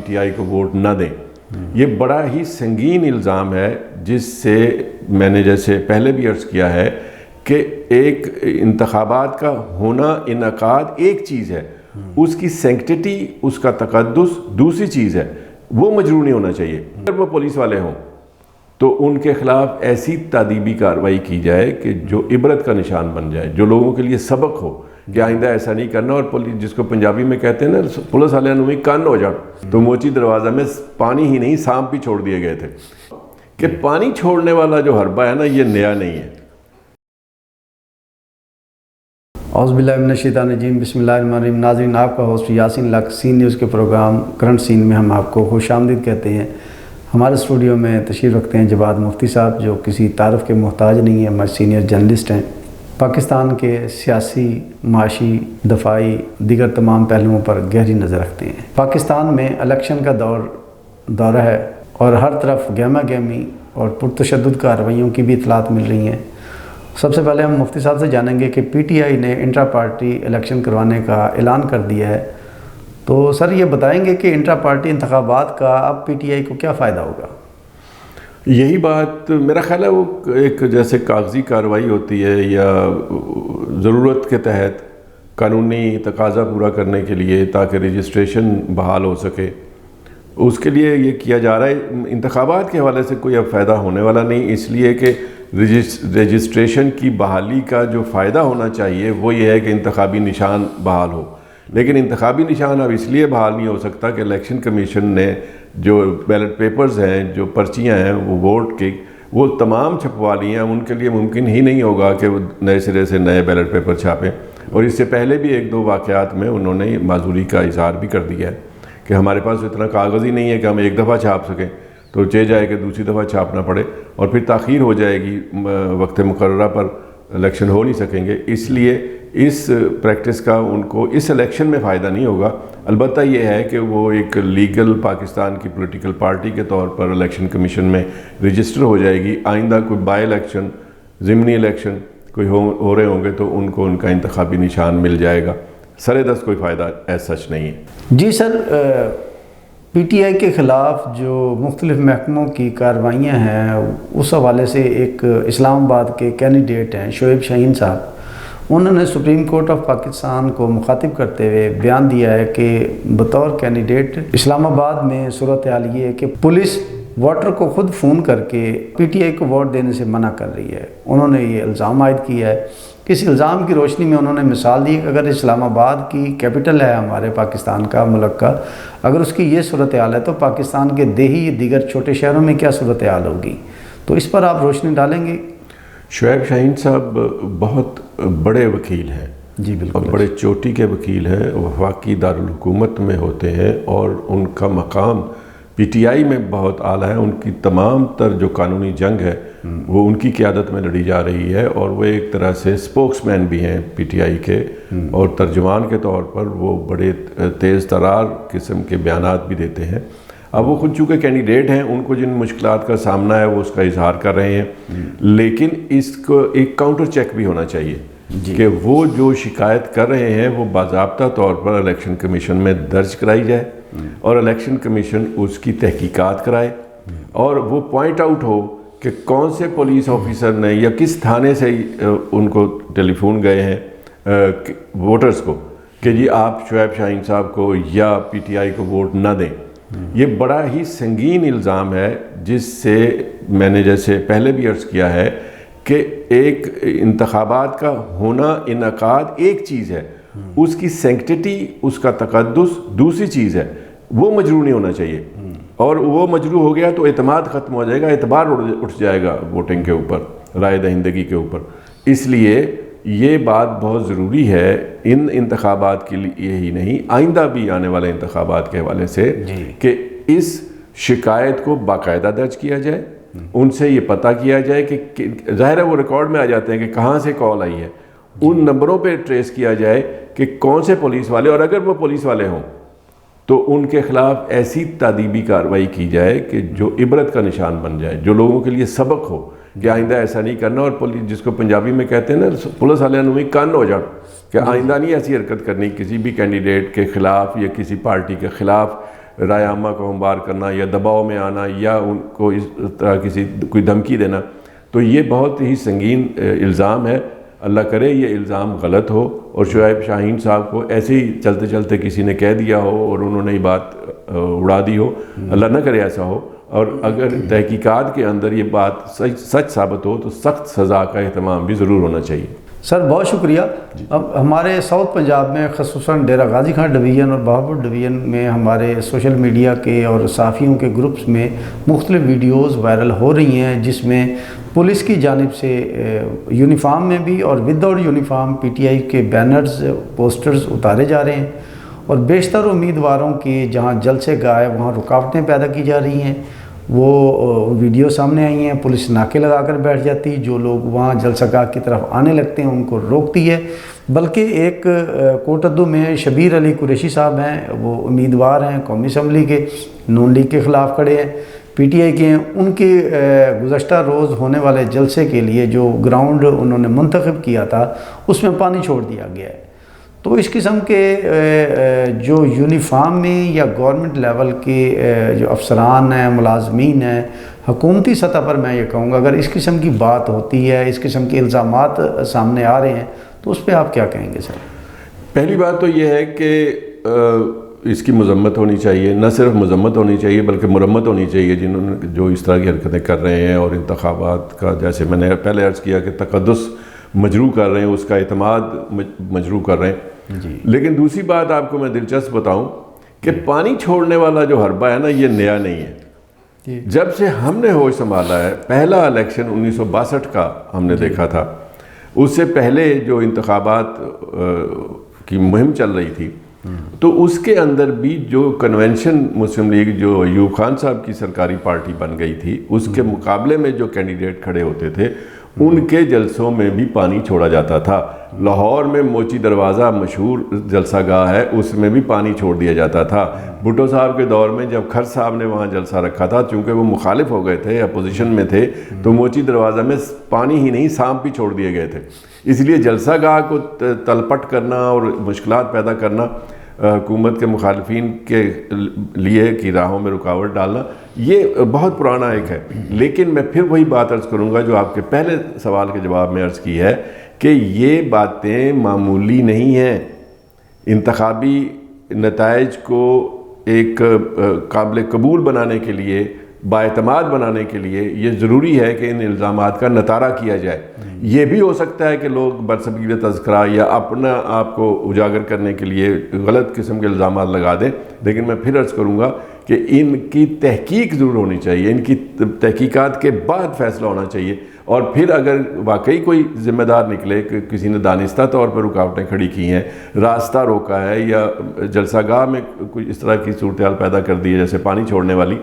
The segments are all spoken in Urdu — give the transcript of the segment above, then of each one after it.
ٹی آئی کو ووٹ نہ دیں، یہ بڑا ہی سنگین الزام ہے، جس سے میں نے جیسے پہلے بھی عرض کیا ہے کہ ایک انتخابات کا ہونا، انعقاد ایک چیز ہے، اس کی سینکٹیٹی، اس کا تقدس دوسری چیز ہے، وہ مجروح نہیں ہونا چاہیے۔ اگر وہ پولیس والے ہوں تو ان کے خلاف ایسی تادیبی کارروائی کی جائے کہ جو عبرت کا نشان بن جائے، جو لوگوں کے لیے سبق ہو کہ آئندہ ایسا نہیں کرنا۔ اور پولیس، جس کو پنجابی میں کہتے ہیں نا، پولیس والے نویں کان ہو جان، تو موچی دروازہ میں پانی ہی نہیں، سانپ بھی چھوڑ دیے گئے تھے کہ پانی چھوڑنے والا جو حربہ ہے نا، یہ نیا نہیں ہے۔ اعوذ باللہ من الشیطان الرجیم، بسم اللہ الرحمن الرحیم۔ ناظرین، آپ کا ہوسٹ یاسین لاکھ سی نیوز کے پروگرام کرنٹ سین میں ہم آپ کو خوش آمدید کہتے ہیں۔ ہمارے اسٹوڈیو میں تشریف رکھتے ہیں جواد مفتی صاحب، جو کسی تعارف کے محتاج نہیں ہیں، ہمارے سینئر جرنلسٹ ہیں، پاکستان کے سیاسی، معاشی، دفاعی، دیگر تمام پہلوؤں پر گہری نظر رکھتے ہیں۔ پاکستان میں الیکشن کا دورہ ہے اور ہر طرف گہما گہمی اور پرتشدد کارروائیوں کی بھی اطلاعات مل رہی ہیں۔ سب سے پہلے ہم مفتی صاحب سے جانیں گے کہ پی ٹی آئی نے انٹرا پارٹی الیکشن کروانے کا اعلان کر دیا ہے، تو سر یہ بتائیں گے کہ انٹرا پارٹی انتخابات کا اب پی ٹی آئی کو کیا فائدہ ہوگا؟ یہی بات میرا خیال ہے، وہ ایک جیسے کاغذی کارروائی ہوتی ہے یا ضرورت کے تحت قانونی تقاضا پورا کرنے کے لیے تاکہ رجسٹریشن بحال ہو سکے، اس کے لیے یہ کیا جا رہا ہے۔ انتخابات کے حوالے سے کوئی اب فائدہ ہونے والا نہیں، اس لیے کہ رجسٹریشن کی بحالی کا جو فائدہ ہونا چاہیے وہ یہ ہے کہ انتخابی نشان بحال ہو، لیکن انتخابی نشان اب اس لیے بحال نہیں ہو سکتا کہ الیکشن کمیشن نے جو بیلٹ پیپرز ہیں، جو پرچیاں ہیں وہ ووٹ کی، وہ تمام چھپوا لی ہیں۔ ان کے لیے ممکن ہی نہیں ہوگا کہ وہ نئے سرے سے نئے بیلٹ پیپر چھاپیں، اور اس سے پہلے بھی ایک دو واقعات میں انہوں نے معذوری کا اظہار بھی کر دیا ہے کہ ہمارے پاس اتنا کاغذ ہی نہیں ہے کہ ہم ایک دفعہ چھاپ سکیں، تو چہ جائے کہ دوسری دفعہ چھاپنا پڑے اور پھر تاخیر ہو جائے گی، وقت مقررہ پر الیکشن ہو نہیں سکیں گے۔ اس لیے اس پریکٹس کا ان کو اس الیکشن میں فائدہ نہیں ہوگا۔ البتہ یہ ہے کہ وہ ایک لیگل پاکستان کی پولیٹیکل پارٹی کے طور پر الیکشن کمیشن میں رجسٹر ہو جائے گی۔ آئندہ کوئی بائی الیکشن، ضمنی الیکشن کوئی ہو رہے ہوں گے تو ان کو ان کا انتخابی نشان مل جائے گا۔ سر دست کوئی فائدہ ایز سچ نہیں ہے۔ جی سر، پی ٹی آئی کے خلاف جو مختلف محکموں کی کارروائیاں ہیں، اس حوالے سے ایک اسلام آباد کے کینڈیڈیٹ ہیں شعیب شاہین صاحب، انہوں نے سپریم کورٹ آف پاکستان کو مخاطب کرتے ہوئے بیان دیا ہے کہ بطور کینڈیڈیٹ اسلام آباد میں صورتحال یہ ہے کہ پولیس ووٹر کو خود فون کر کے پی ٹی آئی کو ووٹ دینے سے منع کر رہی ہے۔ انہوں نے یہ الزام عائد کیا ہے۔ اس الزام کی روشنی میں انہوں نے مثال دی کہ اگر اسلام آباد کی کیپٹل ہے ہمارے پاکستان کا، ملک کا، اگر اس کی یہ صورتحال ہے تو پاکستان کے دیہی دیگر چھوٹے شہروں میں کیا صورتحال ہوگی؟ تو اس پر آپ روشنی ڈالیں گے؟ شعیب شاہین صاحب بہت بڑے وکیل ہیں، جی بالکل، اور بڑے چوٹی کے وکیل ہیں، وفاقی دارالحکومت میں ہوتے ہیں، اور ان کا مقام پی ٹی آئی میں بہت اعلیٰ ہے۔ ان کی تمام تر جو قانونی جنگ ہے وہ ان کی قیادت میں لڑی جا رہی ہے، اور وہ ایک طرح سے اسپوکس مین بھی ہیں پی ٹی آئی کے، اور ترجمان کے طور پر وہ بڑے تیز ترار قسم کے بیانات بھی دیتے ہیں۔ اب وہ خود چونکہ کینڈیڈیٹ ہیں، ان کو جن مشکلات کا سامنا ہے وہ اس کا اظہار کر رہے ہیں، لیکن اس کو ایک کاؤنٹر چیک بھی ہونا چاہیے کہ وہ جو شکایت کر رہے ہیں وہ باضابطہ طور پر الیکشن کمیشن میں درج کرائی جائے، اور الیکشن کمیشن اس کی تحقیقات کرائے، اور وہ پوائنٹ آؤٹ ہو کہ کون سے پولیس آفیسر نے یا کس تھانے سے ان کو ٹیلی فون گئے ہیں ووٹرز کو کہ جی آپ شعیب شاہین صاحب کو یا پی ٹی آئی کو ووٹ نہ دیں۔ یہ بڑا ہی سنگین الزام ہے، جس سے میں نے جیسے پہلے بھی عرض کیا ہے کہ ایک انتخابات کا ہونا، انعقاد ایک چیز ہے، اس کی سینکٹیٹی، اس کا تقدس دوسری چیز ہے، وہ مجروح نہیں ہونا چاہیے، اور وہ مجروح ہو گیا تو اعتماد ختم ہو جائے گا، اعتبار اٹھ جائے گا ووٹنگ کے اوپر، رائے دہندگی کے اوپر۔ اس لیے یہ بات بہت ضروری ہے ان انتخابات کے لیے ہی نہیں، آئندہ بھی آنے والے انتخابات کے حوالے سے کہ اس شکایت کو باقاعدہ درج کیا جائے، ان سے یہ پتہ کیا جائے کہ ظاہر ہے وہ ریکارڈ میں آ جاتے ہیں کہ کہاں سے کال آئی ہے، ان نمبروں پہ ٹریس کیا جائے کہ کون سے پولیس والے، اور اگر وہ پولیس والے ہوں تو ان کے خلاف ایسی تادیبی کارروائی کی جائے کہ جو عبرت کا نشان بن جائے، جو لوگوں کے لیے سبق ہو کہ آئندہ ایسا نہیں کرنا، اور پولیس، جس کو پنجابی میں کہتے ہیں نا، پولیس والے نویں کان ہو جان کہ آئندہ نہیں ایسی حرکت کرنی کسی بھی کینڈیڈیٹ کے خلاف یا کسی پارٹی کے خلاف رائے عامہ کو ہموار کرنا یا دباؤ میں آنا یا ان کو اس طرح کوئی دھمکی دینا، تو یہ بہت ہی سنگین الزام ہے۔ اللہ کرے یہ الزام غلط ہو اور شعیب شاہین صاحب کو ایسے ہی چلتے چلتے کسی نے کہہ دیا ہو اور انہوں نے یہ بات اڑا دی ہو، اللہ نہ کرے ایسا ہو، اور اگر تحقیقات کے اندر یہ بات سچ ثابت ہو تو سخت سزا کا اہتمام بھی ضرور ہونا چاہیے۔ سر بہت شکریہ۔ اب ہمارے ساؤتھ پنجاب میں خصوصاً ڈیرہ غازی خان ڈویژن اور بہاولپور ڈویژن میں ہمارے سوشل میڈیا کے اور صحافیوں کے گروپس میں مختلف ویڈیوز وائرل ہو رہی ہیں، جس میں پولیس کی جانب سے یونیفارم میں بھی اور with out uniform P T I کے بینرز پوسٹرز اتارے جا رہے ہیں، اور بیشتر امیدواروں کے جہاں جلسے گاہ ہے وہاں رکاوٹیں پیدا کی جا رہی ہیں۔ وہ ویڈیو سامنے آئی ہیں، پولیس ناکے لگا کر بیٹھ جاتی، جو لوگ وہاں جلسہ گاہ کی طرف آنے لگتے ہیں ان کو روکتی ہے۔ بلکہ ایک کوٹدو میں شبیر علی قریشی صاحب ہیں، وہ امیدوار ہیں قومی اسمبلی کے، نون لیگ کے خلاف کھڑے ہیں، پی ٹی آئی کے ہیں۔ ان کے گزشتہ روز ہونے والے جلسے کے لیے جو گراؤنڈ انہوں نے منتخب کیا تھا اس میں پانی چھوڑ دیا گیا ہے۔ تو اس قسم کے جو یونیفارم میں یا گورنمنٹ لیول کے جو افسران ہیں، ملازمین ہیں، حکومتی سطح پر میں یہ کہوں گا اگر اس قسم کی بات ہوتی ہے، اس قسم کے الزامات سامنے آ رہے ہیں تو اس پہ آپ کیا کہیں گے سر؟ پہلی بات تو یہ ہے کہ اس کی مذمت ہونی چاہیے، نہ صرف مذمت ہونی چاہیے بلکہ مرمت ہونی چاہیے جنہوں نے جو اس طرح کی حرکتیں کر رہے ہیں اور انتخابات کا، جیسے میں نے پہلے عرض کیا کہ تقدس مجروح کر رہے ہیں، اس کا اعتماد مجروح کر رہے ہیں۔ جی۔ لیکن دوسری بات آپ کو میں دلچسپ بتاؤں کہ پانی چھوڑنے والا جو حربہ ہے نا، یہ نیا نہیں ہے۔ جب سے ہم نے ہوش سنبھالا ہے، پہلا الیکشن 1962 کا ہم نے دیکھا تھا، اس سے پہلے جو انتخابات کی مہم چل رہی تھی، تو اس کے اندر بھی جو کنونشن مسلم لیگ جو ایوب خان صاحب کی سرکاری پارٹی بن گئی تھی، اس کے مقابلے میں جو کینڈیڈیٹ کھڑے ہوتے تھے ان کے جلسوں میں بھی پانی چھوڑا جاتا تھا۔ لاہور میں موچی دروازہ مشہور جلسہ گاہ ہے، اس میں بھی پانی چھوڑ دیا جاتا تھا۔ بھٹو صاحب کے دور میں جب کھر صاحب نے وہاں جلسہ رکھا تھا، چونکہ وہ مخالف ہو گئے تھے، اپوزیشن میں تھے، تو موچی دروازہ میں پانی ہی نہیں سانپ بھی چھوڑ دیے گئے تھے۔ اس لیے جلسہ گاہ کو تلپٹ کرنا اور مشکلات پیدا کرنا، حکومت کے مخالفین کے لیے کی راہوں میں رکاوٹ ڈالنا، یہ بہت پرانا ایک ہے۔ لیکن میں پھر وہی بات عرض کروں گا جو آپ کے پہلے سوال کے جواب میں عرض کی ہے کہ یہ باتیں معمولی نہیں ہیں۔ انتخابی نتائج کو ایک قابل قبول بنانے کے لیے، باعتماد بنانے کے لیے یہ ضروری ہے کہ ان الزامات کا نتارہ کیا جائے۔ یہ بھی ہو سکتا ہے کہ لوگ برصغیر تذکرہ یا اپنا آپ کو اجاگر کرنے کے لیے غلط قسم کے الزامات لگا دیں، لیکن میں پھر عرض کروں گا کہ ان کی تحقیق ضرور ہونی چاہیے، ان کی تحقیقات کے بعد فیصلہ ہونا چاہیے، اور پھر اگر واقعی کوئی ذمہ دار نکلے کہ کسی نے دانستہ طور پر رکاوٹیں کھڑی کی ہیں، راستہ روکا ہے یا جلسہ گاہ میں کوئی اس طرح کی صورتحال پیدا کر دی ہے جیسے پانی چھوڑنے والی،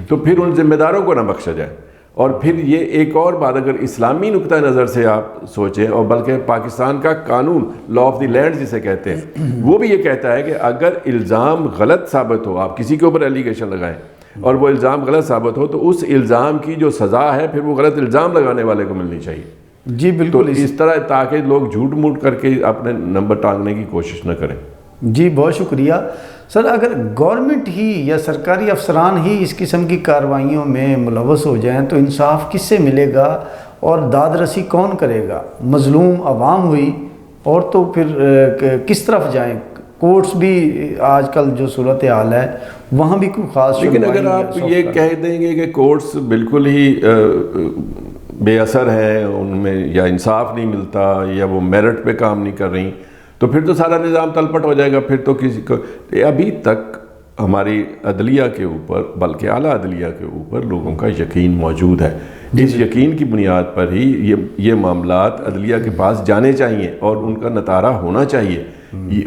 تو پھر ان ذمہ داروں کو نہ بخشا جائے۔ اور پھر یہ ایک اور بات، اگر اسلامی نقطہ نظر سے آپ سوچیں، اور بلکہ پاکستان کا قانون لا آف دی لینڈ جسے کہتے ہیں، وہ بھی یہ کہتا ہے کہ اگر الزام غلط ثابت ہو، آپ کسی کے اوپر ایلیگیشن لگائیں اور وہ الزام غلط ثابت ہو، تو اس الزام کی جو سزا ہے پھر وہ غلط الزام لگانے والے کو ملنی چاہیے۔ جی بالکل، تو اس طرح تاکہ لوگ جھوٹ موٹ کر کے اپنے نمبر ٹانگنے کی کوشش نہ کریں۔ جی بہت شکریہ سر۔ اگر گورنمنٹ ہی یا سرکاری افسران ہی اس قسم کی کارروائیوں میں ملوث ہو جائیں تو انصاف کس سے ملے گا اور داد رسی کون کرے گا؟ مظلوم عوام ہوئی، اور تو پھر کس طرف جائیں؟ کورٹس بھی آج کل جو صورتحال ہے وہاں بھی کوئی خاص، لیکن اگر آپ یہ کہہ دیں گے کہ کورٹس بالکل ہی بے اثر ہیں، ان میں یا انصاف نہیں ملتا یا وہ میرٹ پہ کام نہیں کر رہی، تو پھر تو سارا نظام تلپٹ ہو جائے گا۔ پھر تو کسی کو، ابھی تک ہماری عدلیہ کے اوپر، بلکہ اعلیٰ عدلیہ کے اوپر لوگوں کا یقین موجود ہے۔ اس یقین کی بنیاد پر ہی یہ معاملات عدلیہ کے پاس جانے چاہیے اور ان کا نتارہ ہونا چاہیے،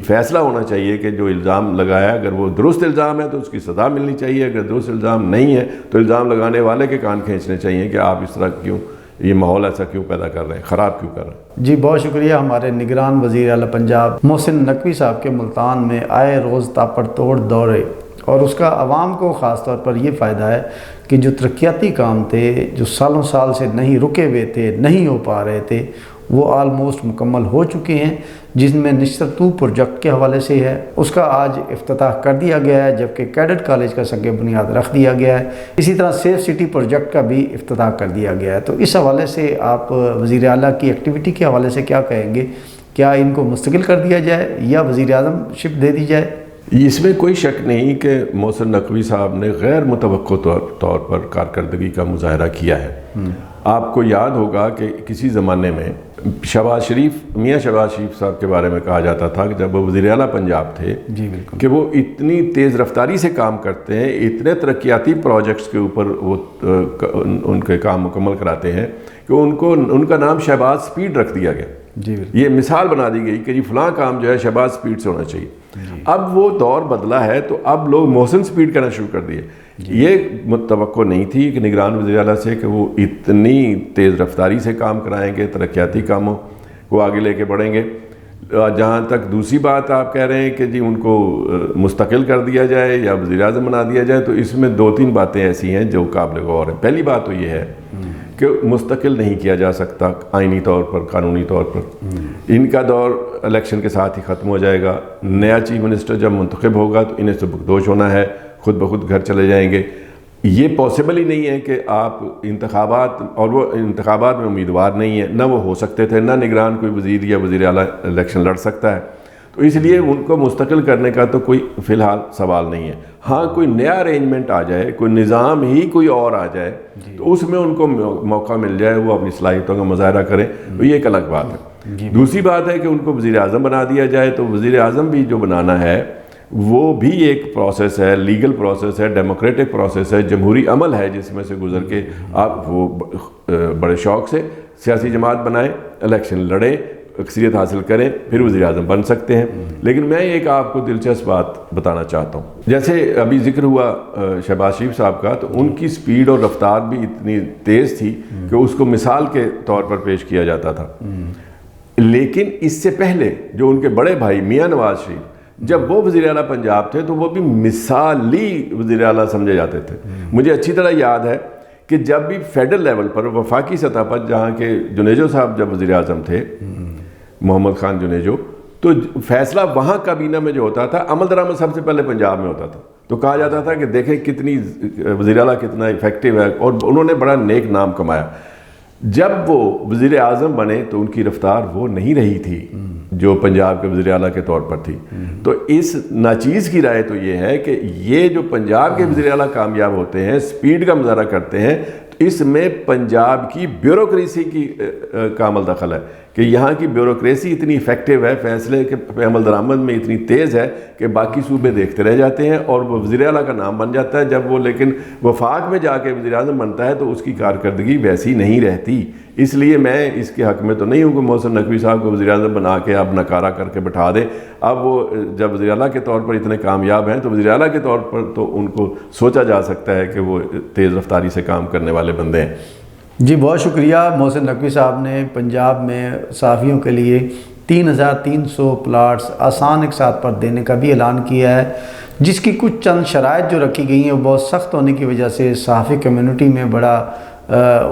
فیصلہ ہونا چاہیے کہ جو الزام لگایا اگر وہ درست الزام ہے تو اس کی سزا ملنی چاہیے، اگر درست الزام نہیں ہے تو الزام لگانے والے کے کان کھینچنے چاہیے کہ آپ اس طرح کیوں، یہ ماحول ایسا کیوں پیدا کر رہے ہیں، خراب کیوں کر رہے ہیں۔ جی بہت شکریہ۔ ہمارے نگران وزیر اعلیٰ پنجاب محسن نقوی صاحب کے ملتان میں آئے روز تاپڑ توڑ دورے، اور اس کا عوام کو خاص طور پر یہ فائدہ ہے کہ جو ترقیاتی کام تھے جو سالوں سال سے نہیں رکے ہوئے تھے، نہیں ہو پا رہے تھے، وہ آلموسٹ مکمل ہو چکے ہیں، جس میں نشتر 2 پروجیکٹ کے حوالے سے ہے، اس کا آج افتتاح کر دیا گیا ہے، جبکہ کیڈٹ کالج کا سنگ بنیاد رکھ دیا گیا ہے۔ اسی طرح سیف سٹی پروجیکٹ کا بھی افتتاح کر دیا گیا ہے۔ تو اس حوالے سے آپ وزیر اعلیٰ کی ایکٹیویٹی کے حوالے سے کیا کہیں گے؟ کیا ان کو مستقل کر دیا جائے یا وزیر اعظم شپ دے دی جائے؟ اس میں کوئی شک نہیں کہ محسن نقوی صاحب نے غیر متوقع طور پر کارکردگی کا مظاہرہ کیا ہے۔ آپ کو یاد ہوگا کہ کسی زمانے میں میاں شہباز شریف صاحب کے بارے میں کہا جاتا تھا کہ جب وہ وزیر اعلیٰ پنجاب تھے جی بالکل، کہ وہ اتنی تیز رفتاری سے کام کرتے ہیں، اتنے ترقیاتی پروجیکٹس کے اوپر وہ ان کے کام مکمل کراتے ہیں کہ ان کا نام شہباز سپیڈ رکھ دیا گیا۔ جی بالکل، یہ مثال بنا دی گئی کہ جی فلاں کام جو ہے شہباز سپیڈ سے ہونا چاہیے۔ اب وہ دور بدلا ہے تو اب لوگ محسن سپیڈ کہنا شروع کر دیے۔ یہ توقع نہیں تھی کہ نگران وزیر اعلیٰ سے کہ وہ اتنی تیز رفتاری سے کام کرائیں گے، ترقیاتی کاموں کو آگے لے کے بڑھیں گے۔ جہاں تک دوسری بات آپ کہہ رہے ہیں کہ جی ان کو مستقل کر دیا جائے یا وزیر اعظم بنا دیا جائے، تو اس میں 2-3 باتیں ایسی ہیں جو قابل غور ہیں۔ پہلی بات تو یہ ہے کہ مستقل نہیں کیا جا سکتا آئینی طور پر، قانونی طور پر۔ ان کا دور الیکشن کے ساتھ ہی ختم ہو جائے گا۔ نیا چیف منسٹر جب منتخب ہوگا تو انہیں سبکدوش ہونا ہے، خود بخود گھر چلے جائیں گے۔ یہ پاسبل ہی نہیں ہے کہ آپ انتخابات، اور وہ انتخابات میں امیدوار نہیں ہیں، نہ وہ ہو سکتے تھے، نہ نگران کوئی وزیر یا وزیر اعلیٰ الیکشن لڑ سکتا ہے، تو اس لیے ان کو مستقل کرنے کا تو کوئی فی الحال سوال نہیں ہے۔ ہاں کوئی نیا ارینجمنٹ آ جائے، کوئی نظام ہی کوئی اور آ جائے تو اس میں ان کو موقع مل جائے، وہ اپنی صلاحیتوں کا مظاہرہ کریں، تو یہ ایک الگ بات ہے۔ دوسری بات ہے کہ ان کو وزیر اعظم بنا دیا جائے، تو وزیر اعظم بھی جو بنانا ہے وہ بھی ایک پروسیس ہے، لیگل پروسیس ہے، ڈیموکریٹک پروسیس ہے، جمہوری عمل ہے، جس میں سے گزر کے آپ وہ بڑے شوق سے سیاسی جماعت بنائیں، الیکشن لڑیں، اکثریت حاصل کریں، پھر وزیر اعظم بن سکتے ہیں۔ لیکن میں ایک آپ کو دلچسپ بات بتانا چاہتا ہوں، جیسے ابھی ذکر ہوا شہباز شریف صاحب کا، تو ان کی سپیڈ اور رفتار بھی اتنی تیز تھی کہ اس کو مثال کے طور پر پیش کیا جاتا تھا۔ لیکن اس سے پہلے جو ان کے بڑے بھائی میاں نواز شریف، جب وہ وزیر اعلیٰ پنجاب تھے تو وہ بھی مثالی وزیر اعلیٰ سمجھے جاتے تھے۔ مجھے اچھی طرح یاد ہے کہ جب بھی فیڈرل لیول پر، وفاقی سطح پر، جہاں کے جنیجو صاحب جب وزیر اعظم تھے، محمد خان جنیجو، تو فیصلہ وہاں کابینہ میں جو ہوتا تھا، عمل درآمد سب سے پہلے پنجاب میں ہوتا تھا۔ تو کہا جاتا تھا کہ دیکھیں کتنی وزیر اعلیٰ کتنا افیکٹو ہے، اور انہوں نے بڑا نیک نام کمایا۔ جب وہ وزیر اعظم بنے تو ان کی رفتار وہ نہیں رہی تھی جو پنجاب کے وزیر اعلیٰ کے طور پر تھی۔ تو اس ناچیز کی رائے تو یہ ہے کہ یہ جو پنجاب کے وزیر اعلیٰ کامیاب ہوتے ہیں، سپیڈ کا مظاہرہ کرتے ہیں، تو اس میں پنجاب کی بیوروکریسی کی کا عمل دخل ہے کہ یہاں کی بیوروکریسی اتنی افیکٹو ہے، فیصلے کے عمل درآمد میں اتنی تیز ہے کہ باقی صوبے دیکھتے رہ جاتے ہیں، اور وہ وزیر اعلیٰ کا نام بن جاتا ہے۔ جب وہ لیکن وفاق میں جا کے وزیر اعظم بنتا ہے تو اس کی کارکردگی ویسی نہیں رہتی۔ اس لیے میں اس کے حق میں تو نہیں ہوں کہ محسن نقوی صاحب کو وزیر اعظم بنا کے اب نکارہ کر کے بٹھا دیں۔ اب وہ جب وزیر اعلیٰ کے طور پر اتنے کامیاب ہیں تو وزیر اعلیٰ کے طور پر تو ان کو سوچا جا سکتا ہے کہ وہ تیز رفتاری سے کام کرنے والے بندے ہیں۔ جی بہت شکریہ۔ محسن نقوی صاحب نے پنجاب میں صحافیوں کے لیے 3300 پلاٹس آسان اقساط پر دینے کا بھی اعلان کیا ہے، جس کی کچھ چند شرائط جو رکھی گئی ہیں وہ بہت سخت ہونے کی وجہ سے صحافی کمیونٹی میں بڑا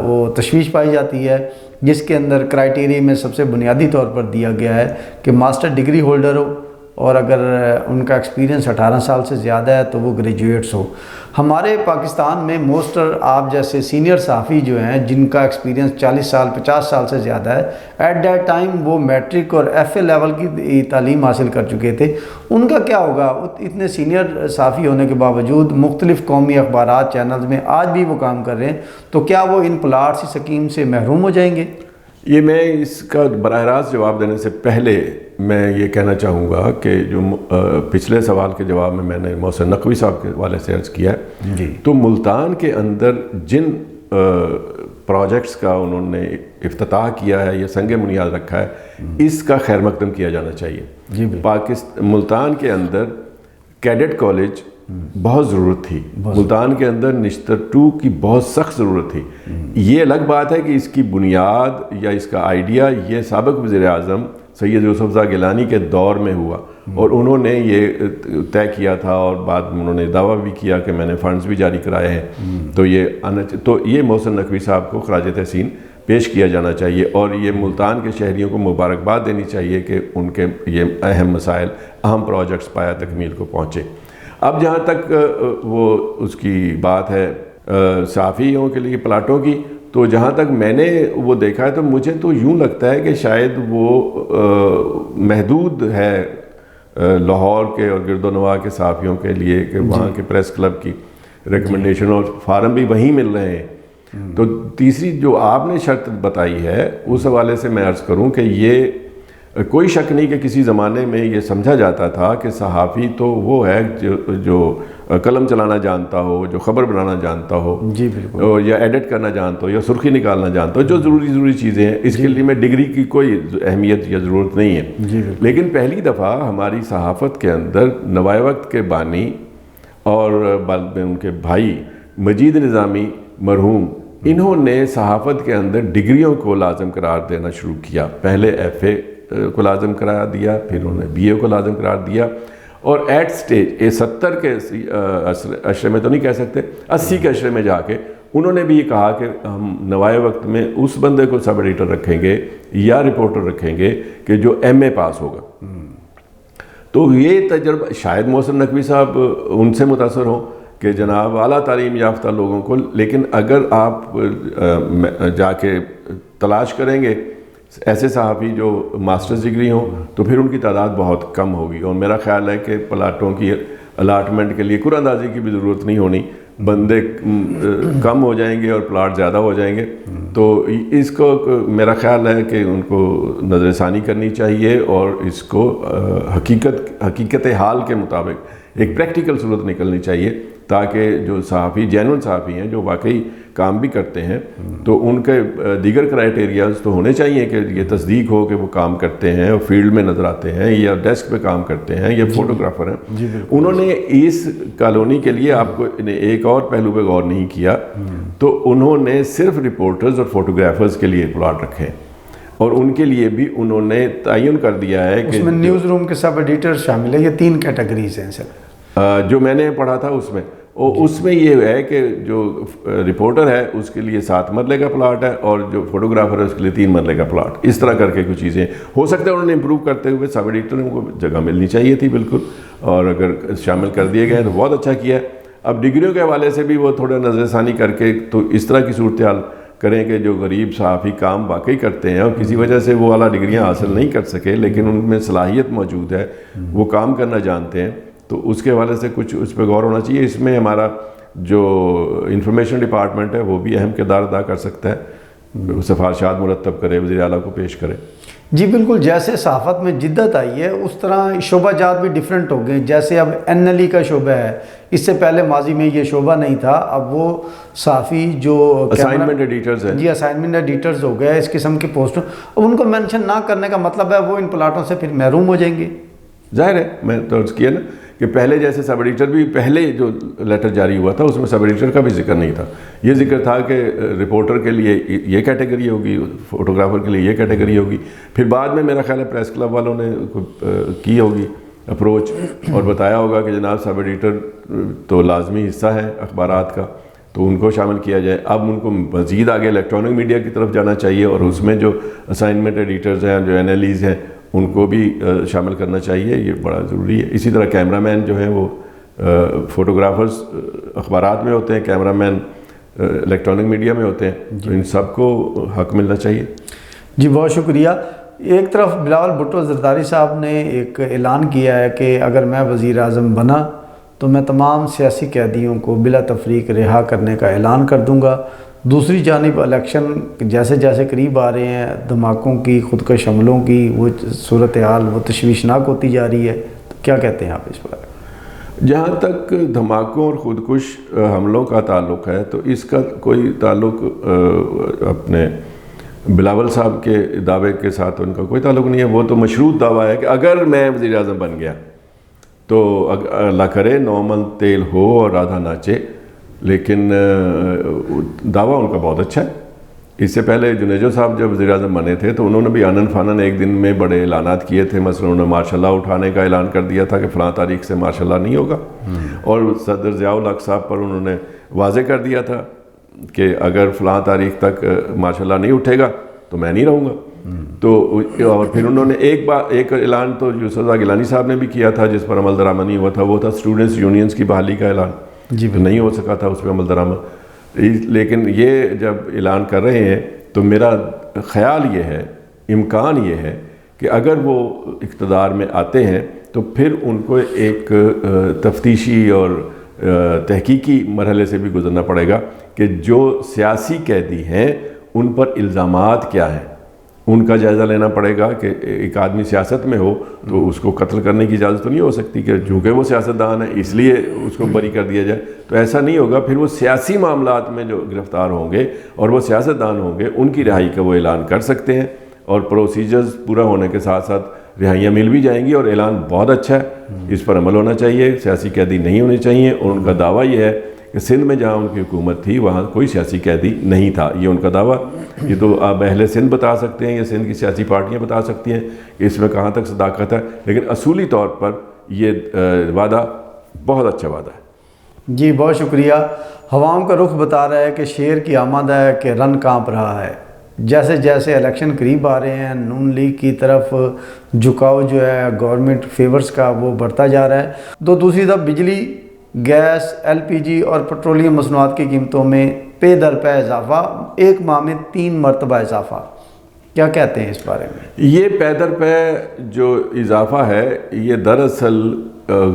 وہ تشویش پائی جاتی ہے، جس کے اندر کرائیٹیریا میں سب سے بنیادی طور پر دیا گیا ہے کہ ماسٹر ڈگری ہولڈر ہو، اور اگر ان کا ایکسپیرینس 18 سال سے زیادہ ہے تو وہ گریجویٹس ہو۔ ہمارے پاکستان میں موسٹر آپ جیسے سینئر صحافی جو ہیں جن کا ایکسپیرینس 40 سال 50 سال سے زیادہ ہے، ایٹ دیٹ ٹائم وہ میٹرک اور ایف اے لیول کی تعلیم حاصل کر چکے تھے، ان کا کیا ہوگا؟ اتنے سینئر صحافی ہونے کے باوجود مختلف قومی اخبارات چینلز میں آج بھی وہ کام کر رہے ہیں، تو کیا وہ ان پلاٹس اسکیم سے محروم ہو جائیں گے؟ یہ میں اس کا براہ راست جواب دینے سے پہلے میں یہ کہنا چاہوں گا کہ جو پچھلے سوال کے جواب میں نے محسن نقوی صاحب کے حوالے سے عرض کیا ہے، جی، تو ملتان کے اندر جن پروجیکٹس کا انہوں نے افتتاح کیا ہے یا سنگ بنیاد رکھا ہے، اس کا خیر مقدم کیا جانا چاہیے۔ جی ملتان کے اندر کیڈٹ کالج بہت ضرورت تھی، ملتان کے اندر نشتر 2 کی بہت سخت ضرورت تھی۔ یہ الگ بات ہے کہ اس کی بنیاد یا اس کا آئیڈیا یہ سابق وزیر اعظم سید یوسف زئی گیلانی کے دور میں ہوا، اور انہوں نے یہ طے کیا تھا، اور بعد میں انہوں نے دعویٰ بھی کیا کہ میں نے فنڈز بھی جاری کرائے ہیں۔ تو یہ محسن نقوی صاحب کو خراج تحسین پیش کیا جانا چاہیے، اور یہ ملتان کے شہریوں کو مبارکباد دینی چاہیے کہ ان کے یہ اہم مسائل، اہم پروجیکٹس پایا تکمیل کو پہنچے۔ اب جہاں تک وہ اس کی بات ہے صحافیوں کے لیے پلاٹوں کی، تو جہاں تک میں نے وہ دیکھا ہے تو مجھے تو یوں لگتا ہے کہ شاید وہ محدود ہے لاہور کے اور گرد و نواح کے صحافیوں کے لیے کہ وہاں کے پریس کلب کی ریکمنڈیشن اور فارم بھی وہیں مل رہے ہیں۔ تو تیسری جو آپ نے شرط بتائی ہے اس حوالے سے میں عرض کروں کہ یہ کوئی شک نہیں کہ کسی زمانے میں یہ سمجھا جاتا تھا کہ صحافی تو وہ ہے جو قلم چلانا جانتا ہو، جو خبر بنانا جانتا ہو، جی بالکل، یا ایڈٹ کرنا جانتا ہو، یا سرخی نکالنا جانتا ہو، جو ضروری چیزیں ہیں۔ اس کے لیے میں ڈگری کی کوئی اہمیت یا ضرورت نہیں ہے، لیکن پہلی دفعہ ہماری صحافت کے اندر نوائے وقت کے بانی اور بعد میں ان کے بھائی مجید نظامی مرحوم، انہوں نے صحافت کے اندر ڈگریوں کو لازم قرار دینا شروع کیا۔ پہلے ایف اے کو لازم قرار دیا، پھر انہوں نے بی اے کو لازم قرار دیا، اور ایٹ سٹیج 70 کے عشرے میں تو نہیں کہہ سکتے، 80 کے عشرے میں جا کے انہوں نے بھی یہ کہا کہ ہم نوائے وقت میں اس بندے کو سب ایڈیٹر رکھیں گے یا رپورٹر رکھیں گے کہ جو ایم اے پاس ہوگا۔ تو یہ تجربہ شاید محسن نقوی صاحب ان سے متاثر ہوں کہ جناب اعلیٰ تعلیم یافتہ لوگوں کو، لیکن اگر آپ جا کے تلاش کریں گے ایسے صحافی جو ماسٹرز ڈگری ہوں تو پھر ان کی تعداد بہت کم ہوگی، اور میرا خیال ہے کہ پلاٹوں کی الاٹمنٹ کے لیے قرعہ اندازی کی بھی ضرورت نہیں ہونی، بندے کم ہو جائیں گے اور پلاٹ زیادہ ہو جائیں گے۔ تو اس کو میرا خیال ہے کہ ان کو نظر ثانی کرنی چاہیے اور اس کو حقیقت حال کے مطابق ایک پریکٹیکل صورت نکلنی چاہیے، تاکہ جو صحافی جینون صحافی ہیں جو واقعی کام بھی کرتے ہیں تو ان کے دیگر کرائٹیریاز تو ہونے چاہیے کہ یہ تصدیق ہو کہ وہ کام کرتے ہیں اور فیلڈ میں نظر آتے ہیں یا ڈیسک پہ کام کرتے ہیں یا فوٹوگرافر ہیں۔ انہوں نے اس کالونی کے لیے آپ کو ایک اور پہلو پہ غور نہیں کیا، تو انہوں نے صرف رپورٹرز اور فوٹوگرافرز کے لیے پلاٹ رکھے، اور ان کے لیے بھی انہوں نے تعین کر دیا ہے کہ اس میں نیوز روم کے سب ایڈیٹر شامل ہیں، یہ 3 کیٹیگریز ہیں سر جو میں نے پڑھا تھا اس میں یہ ہے کہ جو رپورٹر ہے اس کے لیے 7 مرلے کا پلاٹ ہے، اور جو فوٹوگرافر ہے اس کے لیے 3 مرلے کا پلاٹ، اس طرح کر کے کچھ چیزیں ہو سکتا ہے انہوں نے امپروو کرتے ہوئے سب ایڈیٹروں کو جگہ ملنی چاہیے تھی بالکل، اور اگر شامل کر دیے گئے تو بہت اچھا کیا ہے۔ اب ڈگریوں کے حوالے سے بھی وہ تھوڑا نظر ثانی کر کے تو اس طرح کی صورتحال کریں کہ جو غریب صحافی کام واقعی کرتے ہیں اور کسی وجہ سے وہ اعلیٰ ڈگریاں حاصل نہیں کر سکے لیکن ان میں صلاحیت موجود ہے، وہ کام کرنا جانتے ہیں، تو اس کے حوالے سے کچھ اس پہ غور ہونا چاہیے۔ اس میں ہمارا جو انفارمیشن ڈپارٹمنٹ ہے وہ بھی اہم کردار ادا کر سکتا ہے، سفارشات مرتب کرے، وزیر اعلیٰ کو پیش کرے۔ جی بالکل، جیسے صحافت میں جدت آئی ہے اس طرح شعبہ جات بھی ڈیفرنٹ ہو گئے، جیسے اب این ایل ای کا شعبہ ہے، اس سے پہلے ماضی میں یہ شعبہ نہیں تھا، اب وہ صحافی جو اسائنمنٹ ایڈیٹرز ہیں، جی اسائنمنٹ ایڈیٹرز ہو گئے، اس قسم کے پوسٹوں، اب ان کو مینشن نہ کرنے کا مطلب ہے وہ ان پلاٹوں سے پھر محروم ہو جائیں گے۔ ظاہر ہے، میں تو عرض کیا نا کہ پہلے جیسے سب ایڈیٹر بھی، پہلے جو لیٹر جاری ہوا تھا اس میں سب ایڈیٹر کا بھی ذکر نہیں تھا، یہ ذکر تھا کہ رپورٹر کے لیے یہ کیٹیگری ہوگی، فوٹوگرافر کے لیے یہ کیٹیگری ہوگی، پھر بعد میں میرا خیال ہے پریس کلب والوں نے کی ہوگی اپروچ اور بتایا ہوگا کہ جناب سب ایڈیٹر تو لازمی حصہ ہے اخبارات کا، تو ان کو شامل کیا جائے۔ اب ان کو مزید آگے الیکٹرانک میڈیا کی طرف جانا چاہیے، اور اس میں جو اسائنمنٹ ایڈیٹرز ہیں، جو این ایل ایز ہیں، ان کو بھی شامل کرنا چاہیے، یہ بڑا ضروری ہے۔ اسی طرح کیمرہ مین جو ہیں وہ فوٹوگرافرز اخبارات میں ہوتے ہیں، کیمرہ مین الیکٹرانک میڈیا میں ہوتے ہیں، تو ان سب کو حق ملنا چاہیے۔ جی بہت شکریہ۔ ایک طرف بلاول بھٹو زرداری صاحب نے ایک اعلان کیا ہے کہ اگر میں وزیر اعظم بنا تو میں تمام سیاسی قیدیوں کو بلا تفریق رہا کرنے کا اعلان کر دوں گا۔ دوسری جانب الیکشن جیسے جیسے قریب آ رہے ہیں، دھماکوں کی، خودکش حملوں کی وہ صورتحال وہ تشویشناک ہوتی جا رہی ہے، تو کیا کہتے ہیں آپ اس پر؟ جہاں تک دھماکوں اور خودکش حملوں کا تعلق ہے تو اس کا کوئی تعلق اپنے بلاول صاحب کے دعوے کے ساتھ ان کا کوئی تعلق نہیں ہے۔ وہ تو مشروط دعویٰ ہے کہ اگر میں وزیر اعظم بن گیا تو اللہ کرے 9 من تیل ہو اور رادھا ناچے، لیکن دعویٰ ان کا بہت اچھا ہے۔ اس سے پہلے جنیجو صاحب جب وزیر اعظم بنے تھے تو انہوں نے بھی آنن فانن ایک دن میں بڑے اعلانات کیے تھے، مثلا انہوں نے مارشاء اللہ اٹھانے کا اعلان کر دیا تھا کہ فلاں تاریخ سے مارشاء اللہ نہیں ہوگا، اور صدر ضیاء الحق صاحب پر انہوں نے واضح کر دیا تھا کہ اگر فلاں تاریخ تک ماشاءاللہ نہیں اٹھے گا تو میں نہیں رہوں گا. تو اور پھر انہوں نے ایک اعلان تو جو سزا گیلانی صاحب نے بھی کیا تھا جس پر عمل درآمد نہیں ہوا تھا، وہ تھا اسٹوڈنٹس یونینز کی بحالی کا اعلان. جی تو نہیں ہو سکا تھا اس پہ عمل درآمد. لیکن یہ جب اعلان کر رہے ہیں تو میرا خیال یہ ہے، امکان یہ ہے کہ اگر وہ اقتدار میں آتے ہیں تو پھر ان کو ایک تفتیشی اور تحقیقی مرحلے سے بھی گزرنا پڑے گا کہ جو سیاسی قیدی ہیں ان پر الزامات کیا ہیں. ان کا جائزہ لینا پڑے گا کہ ایک آدمی سیاست میں ہو تو اس کو قتل کرنے کی اجازت تو نہیں ہو سکتی کہ چونکہ وہ سیاستدان ہے اس لیے اس کو بری کر دیا جائے. تو ایسا نہیں ہوگا. پھر وہ سیاسی معاملات میں جو گرفتار ہوں گے اور وہ سیاستدان ہوں گے ان کی رہائی کا وہ اعلان کر سکتے ہیں، اور پروسیجرز پورا ہونے کے ساتھ ساتھ رہائیاں مل بھی جائیں گی. اور اعلان بہت اچھا ہے، اس پر عمل ہونا چاہیے. سیاسی قیدی نہیں ہونے چاہیے. اور ان کا دعویٰ یہ ہے کہ سندھ میں جہاں ان کی حکومت تھی وہاں کوئی سیاسی قیدی نہیں تھا. یہ ان کا دعویٰ. یہ تو آپ اہل سندھ بتا سکتے ہیں یا سندھ کی سیاسی پارٹیاں بتا سکتی ہیں کہ اس میں کہاں تک صداقت ہے، لیکن اصولی طور پر یہ وعدہ بہت اچھا وعدہ ہے. جی بہت شکریہ. عوام کا رخ بتا رہا ہے کہ شیر کی آمد ہے کہ رن کانپ رہا ہے. جیسے جیسے الیکشن قریب آ رہے ہیں نون لیگ کی طرف جھکاؤ جو ہے گورنمنٹ فیورز کا وہ بڑھتا جا رہا ہے. تو دوسری طرف بجلی، گیس، ایل پی جی اور پیٹرولیم مصنوعات کی قیمتوں میں پے در پے اضافہ، ایک ماہ میں 3 مرتبہ اضافہ. کیا کہتے ہیں اس بارے میں؟ یہ پے در پے جو اضافہ ہے یہ دراصل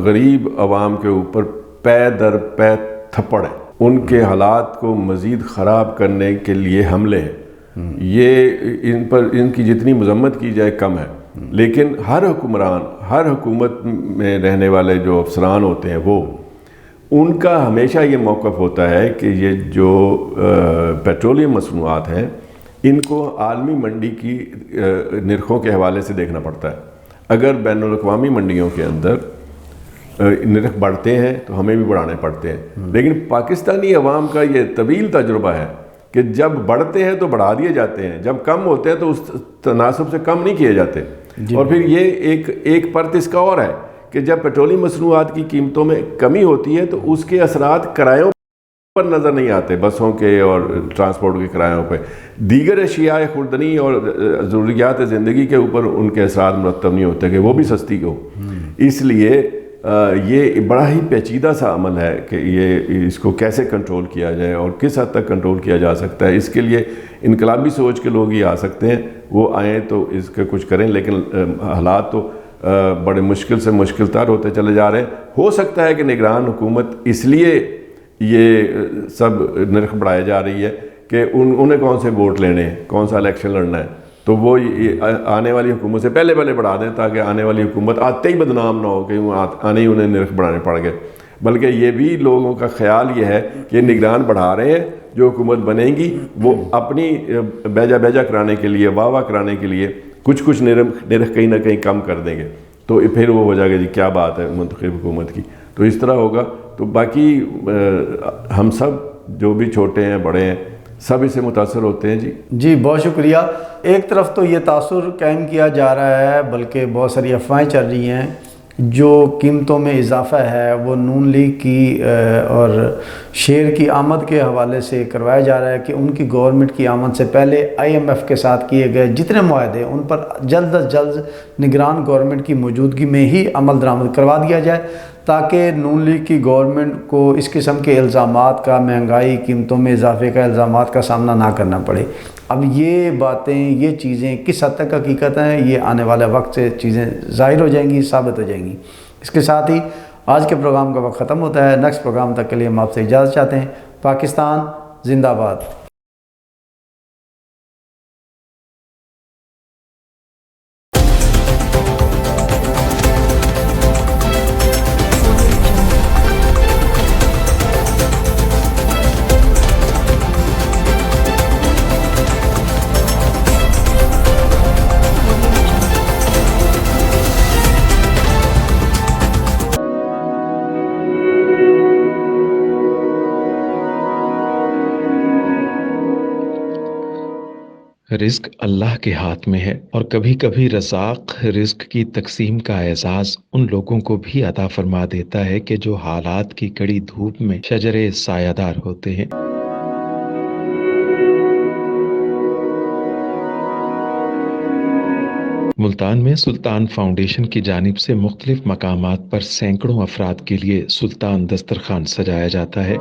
غریب عوام کے اوپر پے در پے تھپڑ ہے. ان کے حالات کو مزید خراب کرنے کے لیے حملے ہیں. یہ ان کی جتنی مذمت کی جائے کم ہے. لیکن ہر حکمران، ہر حکومت میں رہنے والے جو افسران ہوتے ہیں وہ ان کا ہمیشہ یہ موقف ہوتا ہے کہ یہ جو پیٹرولیم مصنوعات ہیں ان کو عالمی منڈی کی نرخوں کے حوالے سے دیکھنا پڑتا ہے. اگر بین الاقوامی منڈیوں کے اندر نرخ بڑھتے ہیں تو ہمیں بھی بڑھانے پڑتے ہیں. لیکن پاکستانی عوام کا یہ طویل تجربہ ہے کہ جب بڑھتے ہیں تو بڑھا دیے جاتے ہیں، جب کم ہوتے ہیں تو اس تناسب سے کم نہیں کیے جاتے. اور پھر یہ ایک پرت اس کا اور ہے کہ جب پیٹرولیم مصنوعات کی قیمتوں میں کمی ہوتی ہے تو اس کے اثرات کرایوں پر نظر نہیں آتے، بسوں کے اور ٹرانسپورٹ کے کرایوں پہ. دیگر اشیاء خوردنی اور ضروریات زندگی کے اوپر ان کے اثرات مرتب نہیں ہوتے کہ وہ بھی سستی ہو. اس لیے یہ بڑا ہی پیچیدہ سا عمل ہے کہ یہ اس کو کیسے کنٹرول کیا جائے اور کس حد تک کنٹرول کیا جا سکتا ہے. اس کے لیے انقلابی سوچ کے لوگ ہی آ سکتے ہیں، وہ آئیں تو اس کے کچھ کریں. لیکن حالات تو بڑے مشکل سے مشکل تر ہوتے چلے جا رہے ہیں. ہو سکتا ہے کہ نگران حکومت اس لیے یہ سب نرخ بڑھائے جا رہی ہے کہ انہیں کون سے ووٹ لینے ہیں، کون سا الیکشن لڑنا ہے، تو وہ آنے والی حکومت سے پہلے بڑھا دیں تاکہ آنے والی حکومت آتے ہی بدنام نہ ہو کہ آنے ہی انہیں نرخ بڑھانے پڑ گئے. بلکہ یہ بھی لوگوں کا خیال یہ ہے کہ نگران بڑھا رہے ہیں، جو حکومت بنے گی وہ اپنی بیجا کرانے کے لیے، واہ واہ کرانے کے لیے کچھ نرخ کہیں نہ کہیں کم کر دیں گے. تو پھر وہ ہو جائے گا جی کیا بات ہے منتخب حکومت کی. تو اس طرح ہوگا. تو باقی ہم سب جو بھی چھوٹے ہیں بڑے ہیں سب اس سے متاثر ہوتے ہیں. جی بہت شکریہ. ایک طرف تو یہ تاثر قائم کیا جا رہا ہے، بلکہ بہت ساری افواہیں چل رہی ہیں. جو قیمتوں میں اضافہ ہے وہ نون لیگ کی اور شیر کی آمد کے حوالے سے کروایا جا رہا ہے کہ ان کی گورنمنٹ کی آمد سے پہلے آئی ایم ایف کے ساتھ کیے گئے جتنے معاہدے ان پر جلد از جلد نگران گورنمنٹ کی موجودگی میں ہی عمل درآمد کروا دیا جائے، تاکہ نون لیگ کی گورنمنٹ کو اس قسم کے الزامات کا، مہنگائی، قیمتوں میں اضافے کا الزامات کا سامنا نہ کرنا پڑے. اب یہ باتیں، یہ چیزیں کس حد تک حقیقت ہیں، یہ آنے والے وقت سے چیزیں ظاہر ہو جائیں گی، ثابت ہو جائیں گی. اس کے ساتھ ہی آج کے پروگرام کا وقت ختم ہوتا ہے. نیکسٹ پروگرام تک کے لیے ہم آپ سے اجازت چاہتے ہیں. پاکستان زندہ باد. رزق اللہ کے ہاتھ میں ہے، اور کبھی کبھی رزاق رزق کی تقسیم کا اعزاز ان لوگوں کو بھی عطا فرما دیتا ہے کہ جو حالات کی کڑی دھوپ میں شجرے سایہ دار ہوتے ہیں. ملتان میں سلطان فاؤنڈیشن کی جانب سے مختلف مقامات پر سینکڑوں افراد کے لیے سلطان دسترخوان سجایا جاتا ہے۔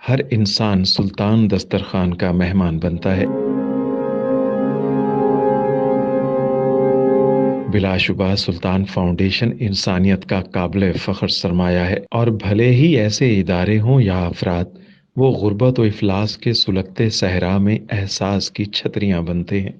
ہر انسان سلطان دسترخوان کا مہمان بنتا ہے۔ بلا شبہ سلطان فاؤنڈیشن انسانیت کا قابل فخر سرمایہ ہے، اور بھلے ہی ایسے ادارے ہوں یا افراد، وہ غربت و افلاس کے سلگتے صحرا میں احساس کی چھتریاں بنتے ہیں۔